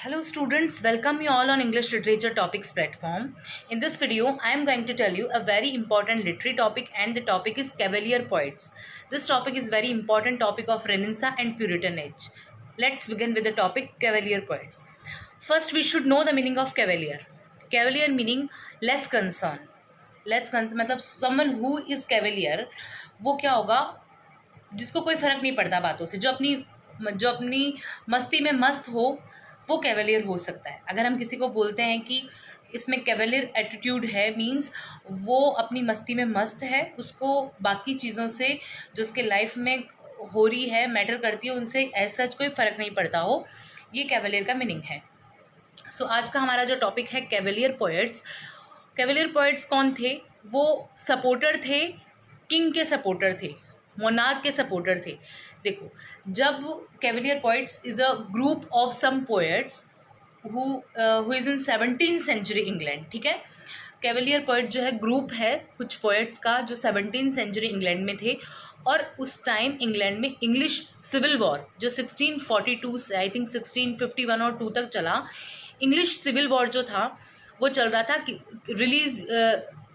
Hello students, welcome you all on English Literature Topics platform. In this video, I am going to tell you a very important literary topic and the topic is Cavalier Poets. This topic is very important topic of Renaissance and Puritan age. Let's begin with the topic Cavalier Poets. First, we should know the meaning of Cavalier. Cavalier meaning less concern. Less concern मतलब someone who is Cavalier वो क्या होगा जिसको कोई फ़र्क नहीं पड़ता बातों से, जो अपनी मस्ती में मस्त हो वो कैवलियर हो सकता है। अगर हम किसी को बोलते हैं कि इसमें कैवलियर एटीट्यूड है, मींस वो अपनी मस्ती में मस्त है, उसको बाकी चीज़ों से जो उसके लाइफ में हो रही है, मैटर करती है, उनसे ऐसा कोई फ़र्क नहीं पड़ता हो, ये कैवलियर का मीनिंग है। सो आज का हमारा जो टॉपिक है कैवलियर पोएट्स। कैवलियर पोएट्स कौन थे? वो सपोर्टर थे, किंग के सपोर्टर थे, मोनार्क के सपोर्टर थे। देखो, जब cavalier poets is a group of some poets who is in 17th century England. ठीक है, कैवलियर पोइट जो है ग्रुप है कुछ पोएट्स का जो 17th सेंचुरी इंग्लैंड में थे, और उस टाइम इंग्लैंड में इंग्लिश सिविल वॉर जो 1642 से आई थिंक 1651 और 2 तक चला, इंग्लिश सिविल वॉर जो था वो चल रहा था कि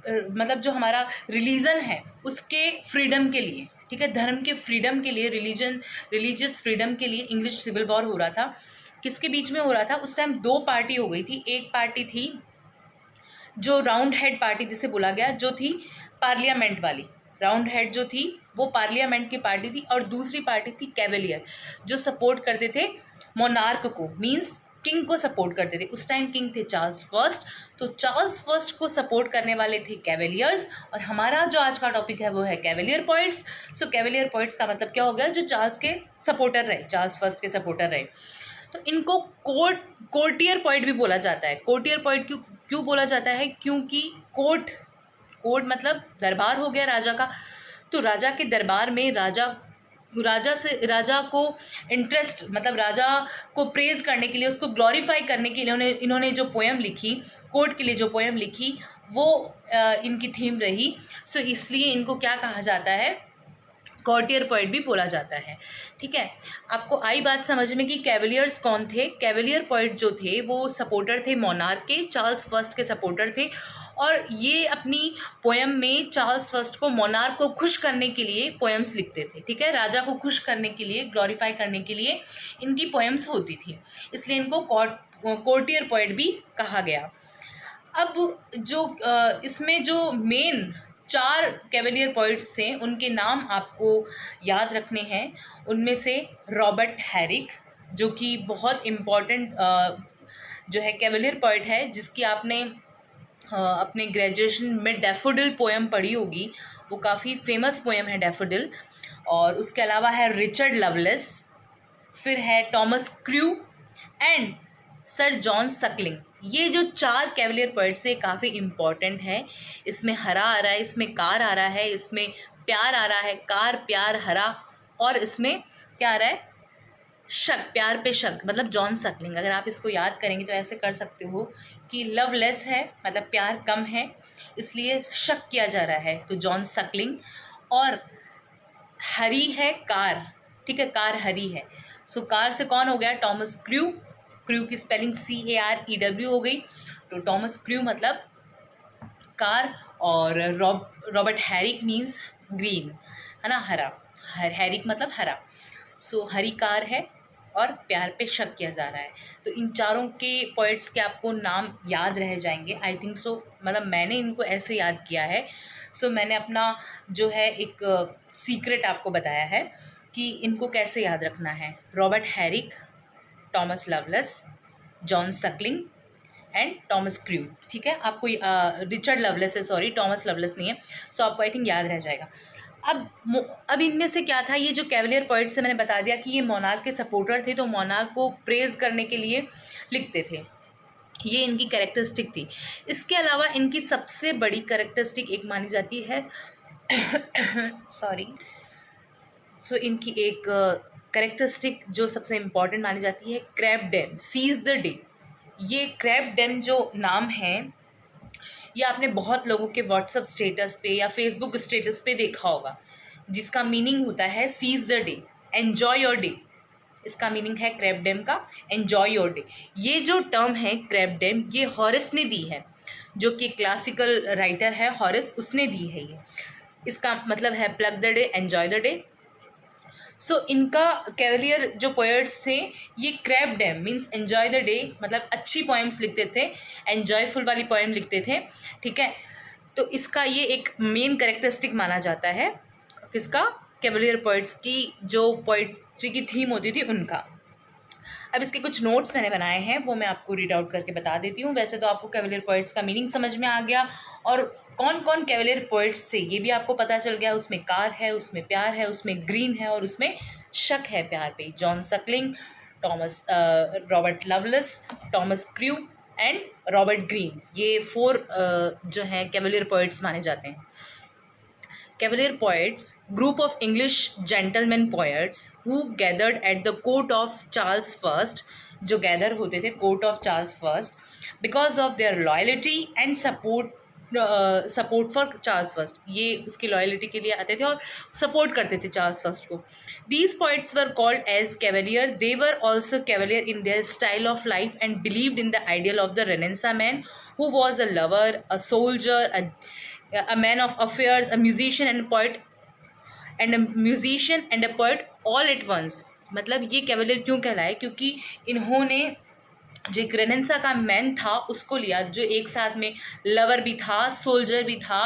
मतलब जो हमारा रिलीजन है उसके फ्रीडम के लिए, ठीक है, धर्म के फ्रीडम के लिए, रिलीजियस फ्रीडम के लिए इंग्लिश सिविल वॉर हो रहा था। किसके बीच में हो रहा था? उस टाइम 2 पार्टी हो गई थी। एक पार्टी थी जो राउंड हेड पार्टी जिसे बोला गया, जो थी पार्लियामेंट वाली, राउंड हेड जो थी वो पार्लियामेंट की पार्टी थी, और दूसरी पार्टी थी कैवलियर जो सपोर्ट करते थे मोनार्क को, मींस किंग को सपोर्ट करते थे। उस टाइम किंग थे चार्ल्स फर्स्ट, तो चार्ल्स फर्स्ट को सपोर्ट करने वाले थे कैवलियर्स, और हमारा जो आज का टॉपिक है वो है कैवलियर पोइट्स। सो कैवलियर पोइट्स का मतलब क्या हो गया? जो चार्ल्स के सपोर्टर रहे, चार्ल्स फर्स्ट के सपोर्टर रहे। तो इनको कोर्टियर पोइट भी बोला जाता है। कोर्टियर पोइट क्यों बोला जाता है? क्योंकि कोर्ट मतलब दरबार हो गया राजा का, तो राजा के दरबार में राजा को इंटरेस्ट, मतलब राजा को प्रेज करने के लिए, उसको ग्लोरीफाई करने के लिए इन्होंने जो पोएम लिखी, कोर्ट के लिए जो पोएम लिखी, वो इनकी थीम रही। सो इसलिए इनको क्या कहा जाता है? कॉर्टियर पोइट भी बोला जाता है। ठीक है, आपको आई बात समझ में कि कैवलियर्स कौन थे? कैवलियर पोइट जो थे वो सपोर्टर थे मोनार्क के, चार्ल्स फर्स्ट के सपोर्टर थे, और ये अपनी पोएम में चार्ल्स फर्स्ट को, मोनार्क को खुश करने के लिए पोएम्स लिखते थे। ठीक है, राजा को खुश करने के लिए, ग्लोरीफाई करने के लिए इनकी पोएम्स होती थी, इसलिए इनको कोर्टियर पोइट भी कहा गया। अब जो इसमें जो मेन 4 कैवलियर पोइट्स थे उनके नाम आपको याद रखने हैं। उनमें से रॉबर्ट हैरिक, जो कि बहुत इम्पॉर्टेंट जो है कैवलियर पोइट है, जिसकी आपने अपने ग्रेजुएशन में डैफोडिल पोएम पढ़ी होगी, वो काफ़ी फेमस पोएम है डैफोडिल। और उसके अलावा है रिचर्ड लवलेस, फिर है Thomas crew and sir John Suckling. ये जो 4 कैवलियर पोइट्स है काफ़ी इम्पॉर्टेंट है। इसमें हरा आ रहा है, इसमें कार आ रहा है, इसमें प्यार आ रहा है, कार प्यार हरा, और इसमें क्या आ रहा है? शक, प्यार पे शक, मतलब जॉन सकलिंग। अगर आप इसको याद करेंगे तो ऐसे कर सकते हो कि लव लेस है मतलब प्यार कम है, इसलिए शक किया जा रहा है, तो जॉन सकलिंग। और हरी है कार, ठीक है, कार हरी है, सो कार से कौन हो गया? Thomas crew. क्रू की स्पेलिंग CAREW हो गई, तो टॉमस क्रू मतलब कार, और रॉबर्ट हैरिक मीन्स ग्रीन, है ना, हरा, हैरिक मतलब हरा। सो हरी कार है और प्यार पे शक किया जा रहा है। तो इन चारों के पोइट्स के आपको नाम याद रह जाएंगे, आई थिंक सो, मतलब मैंने इनको ऐसे याद किया है। सो मैंने अपना जो है एक सीक्रेट आपको बताया है कि इनको कैसे याद रखना है। Robert Herrick, Thomas loveless, John Suckling and Thomas crew. ठीक है, आपको रिचर्ड लवलेस है, सॉरी टॉमस लवलेस नहीं है। सो आपको आई थिंक याद रह जाएगा। अब इनमें से क्या था? ये जो कैवलियर पोइट से मैंने बता दिया कि ये मोनार्क के सपोर्टर थे, तो मोनार्क को प्रेज करने के लिए लिखते थे, ये इनकी कैरेक्टरिस्टिक थी। इसके अलावा इनकी सबसे बड़ी कैरेक्टरिस्टिक एक मानी जाती है सॉरी सो इनकी एक कैरेक्टरिस्टिक जो सबसे इम्पॉर्टेंट मानी जाती है, carpe diem, seize the day. ये क्रैब डैम जो नाम है, ये आपने बहुत लोगों के व्हाट्सएप स्टेटस पे या फेसबुक स्टेटस पे देखा होगा, जिसका मीनिंग होता है seize the day, enjoy your day. इसका मीनिंग है क्रैबडेम का एन्जॉय योर डे। ये जो टर्म है क्रैबडेम, ये हॉरेस ने दी है, जो कि क्लासिकल राइटर है हॉरेस, उसने दी है ये। इसका मतलब है plug the day, enjoy the day. So इनका कैवलियर जो पोएट्स थे, ये carpe diem means enjoy the day, मतलब अच्छी पोएम्स लिखते थे, एन्जॉयफुल वाली पोएम लिखते थे, ठीक है। तो इसका ये एक मेन कैरेक्टरिस्टिक माना जाता है, किसका, कैवलियर पोएट्स की जो पोइट्री की थीम होती थी उनका। अब इसके कुछ नोट्स मैंने बनाए हैं, वो मैं आपको रीड आउट करके बता देती हूँ। वैसे तो आपको कैवलियर पोएट्स का मीनिंग समझ में आ गया, और कौन कौन कैवलियर पोएट्स थे ये भी आपको पता चल गया। उसमें कार है, उसमें प्यार है, उसमें ग्रीन है, और उसमें शक है प्यार पे। John Suckling, Robert loveless, Thomas crew and Robert Greene, ये 4 जो हैं कैवलियर पोएट्स माने जाते हैं। Cavalier poets, group of English gentlemen poets who gathered at the court of Charles I, जो गैदर होते थे court of Charles first, because of their loyalty and support for Charles first. ये उसकी loyalty के लिए आते थे और सपोर्ट करते थे चार्ल्स फर्स्ट को। These poets were called as cavalier. They were also cavalier in their style of life and believed in the ideal of the renaissance man who was a lover, a soldier, a man of affairs, a musician and a poet, all at once। मतलब ये Cavalier क्यों कहलाए, क्योंकि इन्होंने जो एक Renaissance का man था उसको लिया, जो एक साथ में लवर भी था, सोल्जर भी था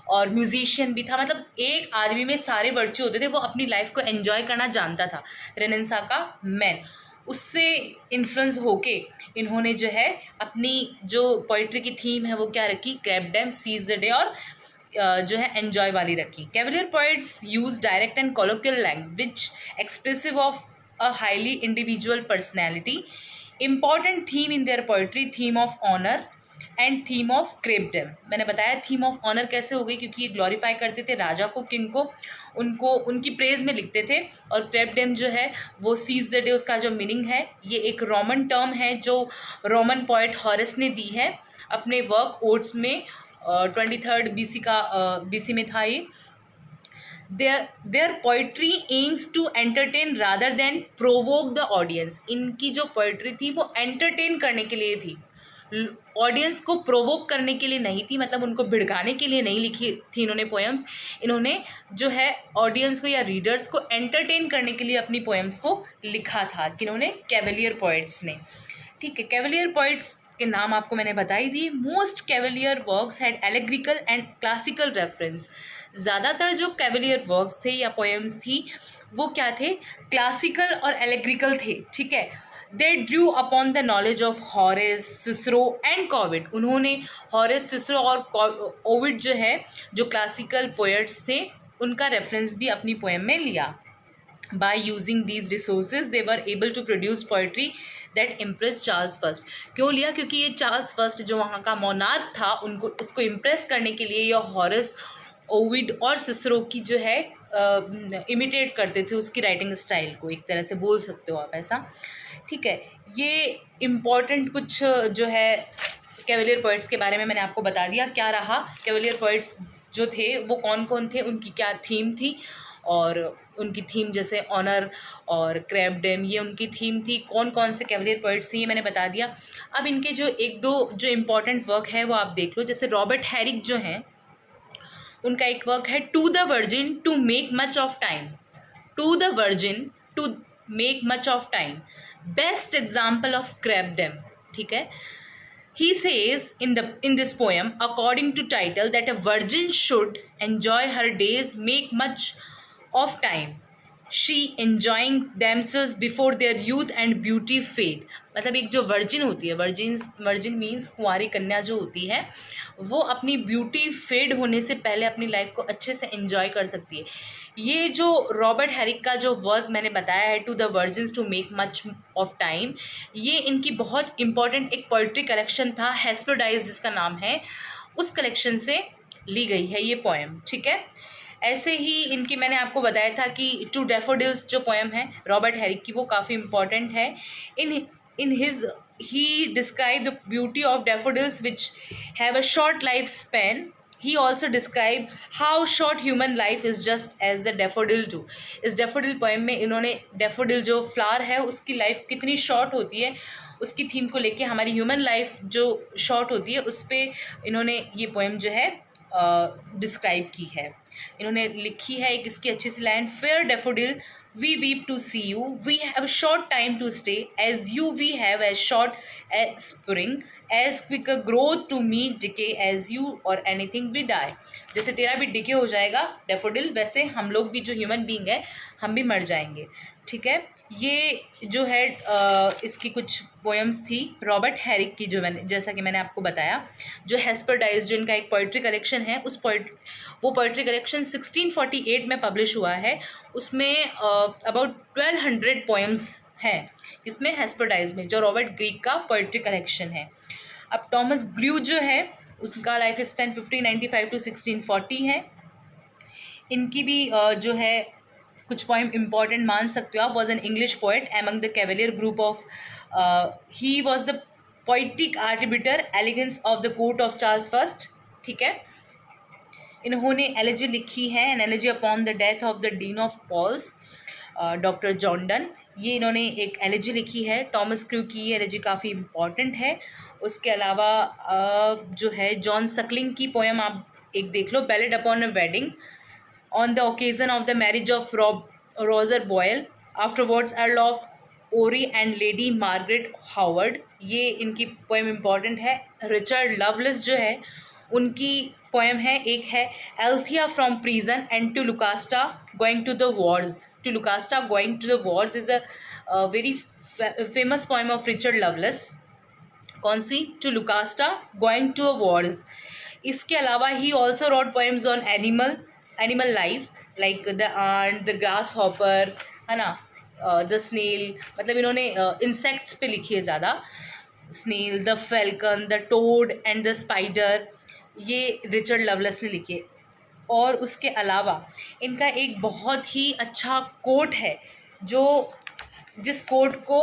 और म्यूजिशियन भी था। मतलब एक आदमी में सारे वर्च्यू होते थे, वो अपनी लाइफ को एंजॉय करना जानता था, रेनेसा का मैन। उससे इन्फ्लुएंस होके इन्होंने जो है अपनी जो पोइट्री की थीम है वो क्या रखी, क्रैबडेम, सीज द डे और जो है एन्जॉय वाली रखी। Cavalier poets use direct and colloquial language expressive of a highly individual personality. Important theme in their poetry, theme of honour and theme of carpe diem. मैंने बताया थीम ऑफ ऑनर कैसे हो गई, क्योंकि ये ग्लोरीफाई करते थे राजा को, किंग को, उनको उनकी प्रेज में लिखते थे। और क्रैबडेम जो है वो सीज द डे, उसका जो मीनिंग है, ये एक रोमन टर्म है जो रोमन पोइट हॉरेस ने दी है अपने वर्क ओड्स में। 23rd BC में था ये। Their poetry aims to entertain rather than provoke the audience. इनकी जो पोइट्री थी वो एंटरटेन करने के लिए थी, ऑडियंस को प्रोवोक करने के लिए नहीं थी, मतलब उनको भिड़काने के लिए नहीं लिखी थी इन्होंने पोएम्स। इन्होंने जो है ऑडियंस को या रीडर्स को एंटरटेन करने के लिए अपनी पोएम्स को लिखा था, किन्होंने, कैवलियर पोइट्स ने, ठीक है। कैवलियर पोइट्स के नाम आपको मैंने बताई दी। Most Cavalier works had allegorical and classical reference. ज़्यादातर जो कैवलियर वर्क्स थे या पोएम्स थी वो क्या थे, क्लासिकल और एलेग्रिकल थे, ठीक है। दे Drew upon the knowledge of Horace, Cicero and Covid. उन्होंने हॉरेस, सिसरो और ओविड जो है, जो क्लासिकल पोएट्स थे, उनका रेफरेंस भी अपनी पोएम में लिया। By using these resources they were able to produce poetry that impressed Charles First। क्यों लिया, क्योंकि ये चार्ल्स फर्स्ट जो वहाँ का मोनार्क था, उनको उसको इम्प्रेस करने के लिए ये हॉरेस, ओविड और सिसरो की जो है इमिटेट करते थे उसकी राइटिंग स्टाइल को, एक तरह से बोल सकते हो आप ऐसा, ठीक है। ये इम्पॉर्टेंट कुछ जो है कैवलियर पोइट्स के बारे में मैंने आपको बता दिया। क्या रहा, कैवलियर पोइट्स जो थे वो कौन कौन थे, उनकी क्या थीम थी, और उनकी थीम जैसे ऑनर और क्रैबडेम, ये उनकी थीम थी। कौन कौन से कैवलियर पोइट्स थी ये मैंने बता दिया। अब इनके जो एक दो जो इम्पॉर्टेंट वर्क है वो आप देख लो। जैसे रॉबर्ट हैरिक जो हैं, उनका एक वर्क है to the virgin to make much of time. To the virgin to make much of time, best example of carpe diem, ठीक है। He says in this poem, according to title, that a virgin should enjoy her days, make much of time, she enjoying themselves before their youth and beauty fade। मतलब एक जो virgin होती है, virgin means कुंवारी कन्या जो होती है, वो अपनी ब्यूटी फेड होने से पहले अपनी लाइफ को अच्छे से एंजॉय कर सकती है। ये जो रॉबर्ट हैरिक का जो वर्क मैंने बताया है, to the virgins to make much of time, ये इनकी बहुत इंपॉर्टेंट एक पोइट्री कलेक्शन था, हेस्पेरोडाइज जिसका नाम है, उस कलेक्शन से ली गई है ये पोएम, ठीक है। ऐसे ही इनकी मैंने आपको बताया था कि टू डैफोडिल्स जो पोएम है रॉबर्ट हैरिक की, वो काफ़ी इंपॉर्टेंट है। In his he described the beauty of daffodils which have a short life span। He also describe how short human life is just as the daffodil too. इस daffodil poem में इन्होंने daffodil जो flower है उसकी life कितनी short होती है उसकी थीम को लेके हमारी ह्यूमन लाइफ जो शॉर्ट होती है उस पर इन्होंने ये पोएम जो है डिस्क्राइब की है। इन्होंने लिखी है एक इसकी अच्छी सी line, fair daffodil we weep to see you, we have a short time to stay, as you we have as short as spring, as quick a growth to meet decay as you or anything we die। जैसे तेरा भी decay हो जाएगा daffodil, वैसे हम लोग भी जो ह्यूमन बीइंग है हम भी मर जाएंगे। ठीक है, ये जो है इसकी कुछ पोएम्स थी रॉबर्ट हैरिक की, जो मैंने जैसा कि मैंने आपको बताया, जो हेस्पर्डाइज जो इनका एक पोइट्री कलेक्शन है, वो पोइट्री कलेक्शन 1648 में पब्लिश हुआ है। उसमें अबाउट 1200 पोएम्स हैं इसमें हेस्पर्डाइज में, जो रॉबर्ट ग्रीक का पोइट्री कलेक्शन है। अब टॉमस ग्रू जो है उसका लाइफ स्पैन 1595 टू 1640 है। इनकी भी जो है कुछ पोएम इम्पॉर्टेंट मान सकते हो आप। Was an English poet among the Cavalier group of, he was the poetic arbiter elegance of the court of Charles first. ठीक है, इन्होंने एलेजी लिखी है, an elegy upon the death of the dean of Paul's, doctor John Donne. ये इन्होंने एक elegy लिखी है। टॉमस क्रू की ये एलेजी काफ़ी इम्पॉर्टेंट है। उसके अलावा जो है जॉन सकलिंग की पोएम आप एक देख लो, ballad upon a wedding on the occasion of the marriage of Roger Boyle, afterwards Earl of Orrery and Lady Margaret Howard. ये इनकी पोएम इम्पॉर्टेंट है। रिचर्ड लवलेस जो है उनकी पोएम है, एक है Althea from prison and to Lucasta going to the wars. To Lucasta going to the wars is a very famous poem of Richard Lovelace. कौन सी? To Lucasta going to a wars. इसके अलावा he also wrote poems on animal life like the ant, the grasshopper, है ना, the snail. मतलब इन्होंने insects पे लिखी है ज़्यादा। Snail, the falcon, the toad and the spider, ये रिचर्ड लवलेस ने लिखी है। और उसके अलावा इनका एक बहुत ही अच्छा कोट है, जिस कोट को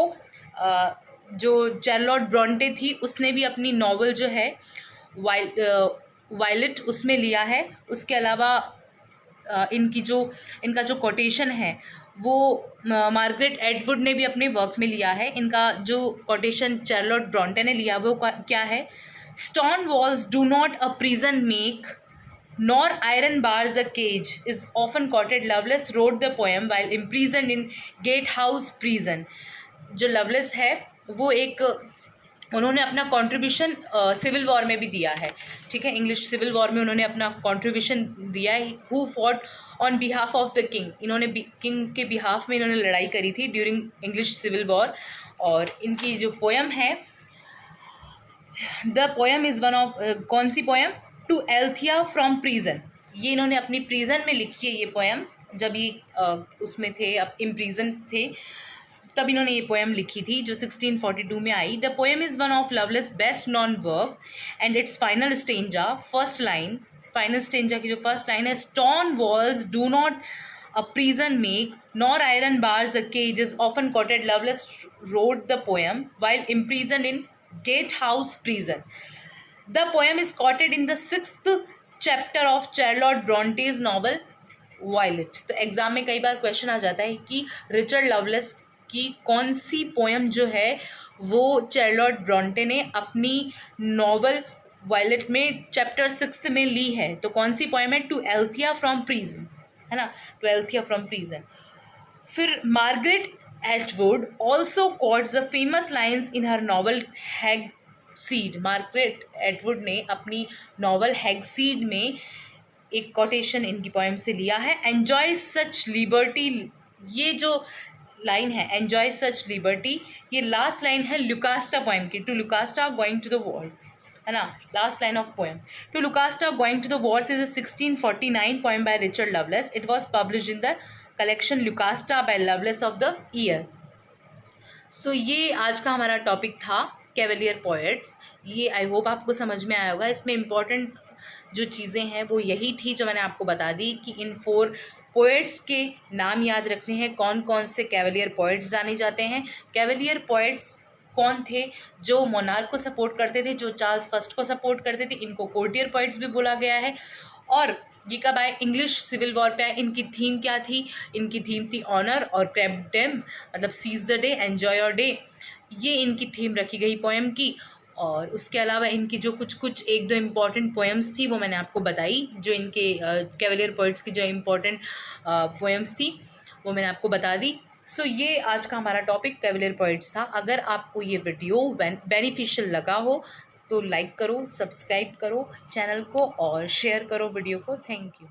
जो चार्लोट ब्रॉन्टे थी उसने भी अपनी नॉवल जो है वायलेट उसमें लिया है। उसके अलावा इनका जो कोटेशन है वो मार्गरेट एटवुड ने भी अपने वर्क में लिया है। इनका जो कोटेशन चार्लोट ब्रॉन्टे ने लिया वो क्या है? Stone walls do not a prison make, nor iron bars a cage, is often quoted. Lovelace wrote the poem while imprisoned in Gatehouse prison। जो लवलेस है वो उन्होंने अपना कंट्रीब्यूशन सिविल वॉर में भी दिया है। ठीक है, इंग्लिश सिविल वॉर में उन्होंने अपना कंट्रीब्यूशन दिया है। Who fought on behalf of the king, इन्होंने किंग के बिहाफ में इन्होंने लड़ाई करी थी ड्यूरिंग इंग्लिश सिविल वॉर। और इनकी जो पोएम है, the poem is one of, कौन सी poem? To Althea from prison. ये इन्होंने अपनी प्रिजन में लिखी है ये पोएम, जब ये उसमें थे, अब इम्प्रिजन थे, तब इन्होंने ये पोएम लिखी थी जो 1642 में आई। The poem is one of Lovelace best known work and its final stanza, first line, final stanza की जो फर्स्ट लाइन है, stone walls do not a prison make, nor iron bars a cage, is often quoted. Lovelace wrote the poem while imprisoned in Gatehouse prison। The poem is quoted in the 6th chapter of Charlotte Bronte's novel Violet। तो exam में कई बार question आ जाता है कि Richard loveless की कौन सी poem जो है वो चार्लोट ब्रॉन्टे ने अपनी नॉवल वायलेट में चैप्टर 6 में ली है, तो कौन सी पोएम है? टू एल्थिया फ्रॉम प्रिजन, है ना, टू एल्थिया फ्रॉम प्रिजन। फिर Margaret Atwood also quotes the famous lines in her novel Hagseed. Margaret Atwood ने अपनी नॉवल हैगसीड में एक कोटेशन इनकी पोएम से लिया है, एन्जॉय सच लिबर्टी। ये जो लाइन है एन्जॉय सच लिबर्टी, ये लास्ट लाइन है लुकास्टा पोएम की, to Lucasta going to the wars, है ना, last line of poem. To Lucasta going to the wars is a 1649 poem by Richard Lovelace. It was published in the collection Lucasta by Lovelace of the year. So ये आज का हमारा topic था cavalier poets. ये I hope आपको समझ में आया होगा। इसमें इम्पॉर्टेंट जो चीज़ें हैं वो यही थी जो मैंने आपको बता दी कि इन 4 पोएट्स के नाम याद रखने हैं, कौन कौन से कैवेलियर पोएट्स जाने जाते हैं। कैवेलियर पोएट्स कौन थे जो मोनार्क को सपोर्ट करते थे, जो चार्ल्स फर्स्ट को सपोर्ट करते थे, इनको कोर्टियर पोइट्स भी बोला गया है। और ये कब आए, इंग्लिश सिविल वॉर पे आए। इनकी थीम क्या थी, इनकी थीम थी ऑनर और क्रेप्डेम, मतलब seize the day, enjoy your day, ये इनकी थीम रखी गई पोएम की। और उसके अलावा इनकी जो कुछ एक दो इम्पॉर्टेंट पोएम्स थी वो मैंने आपको बताई, जो इनके कैवलियर पोइट्स की जो इम्पॉर्टेंट पोएम्स थी वो मैंने आपको बता दी। सो ये आज का हमारा टॉपिक कैवलियर पोइट्स था। अगर आपको ये वीडियो बेनिफिशियल लगा हो तो लाइक करो, सब्सक्राइब करो चैनल को और शेयर करो वीडियो को। Thank you.